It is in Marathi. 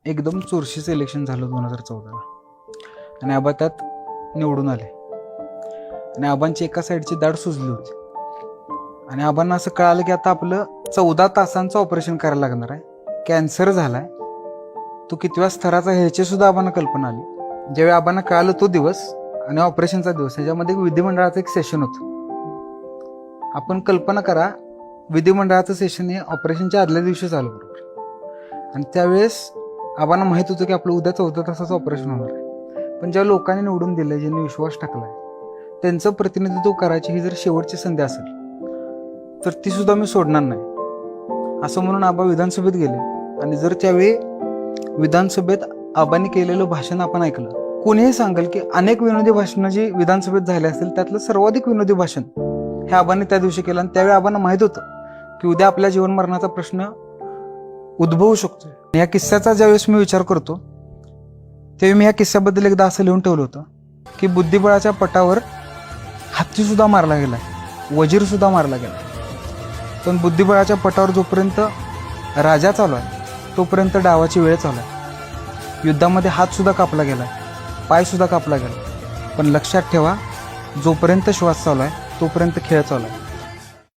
एकदम चुरशीचं इलेक्शन झालं 2014ला आणि आबा त्यात निवडून आले आणि आबांची एका साईडची दाढ सुजली होती आणि आबांना असं कळालं की आता आपलं 14 तासांचं ऑपरेशन करायला लागणार आहे, कॅन्सर झालाय, तो कितव्या स्तराचा ह्याची सुद्धा आबांना कल्पना आली. ज्यावेळी आबांना कळालं तो दिवस आणि ऑपरेशनचा दिवस, ह्याच्यामध्ये विधिमंडळाचं एक सेशन होतं. आपण कल्पना करा, विधिमंडळाचं सेशन हे ऑपरेशनच्या आदल्या दिवशी चालू बरोबर आणि त्यावेळेस आबांना माहीत होतं की आपलं उद्या 14 तासाचं ऑपरेशन होणार आहे. पण ज्या लोकांनी निवडून दिलं, ज्यांनी विश्वास टाकलाय, त्यांचं प्रतिनिधित्व करायची ही जर शेवटची संधी असेल तर ती सुद्धा मी सोडणार नाही, असं म्हणून आबा विधानसभेत गेले. आणि जर त्यावेळी विधानसभेत आबांनी केलेलं भाषण आपण ऐकलं, कोणीही सांगेल की अनेक विनोदी भाषणं जी विधानसभेत झाली असतील त्यातलं सर्वाधिक विनोदी भाषण हे आबांनी त्या दिवशी केलं. आणि त्यावेळी आबांना माहीत होतं की उद्या आपल्या जीवनमरणाचा प्रश्न उद्भवू शकतो. या किस्स्याचा ज्यावेळेस मी विचार करतो त्यावेळी मी या किस्स्याबद्दल एकदा असं लिहून ठेवलं होतं की बुद्धिबळाच्या पटावर हत्ती सुद्धा मारला गेलाय, वजीर सुद्धा मारला गेलाय, पण बुद्धिबळाच्या पटावर जोपर्यंत राजा चालू आहे तोपर्यंत डावाची वेळ चालू आहे. युद्धामध्ये हात सुद्धा कापला गेलाय, पाय सुद्धा कापला गेला, पण लक्षात ठेवा, जोपर्यंत श्वास चालू आहे तोपर्यंत खेळ चालू आहे.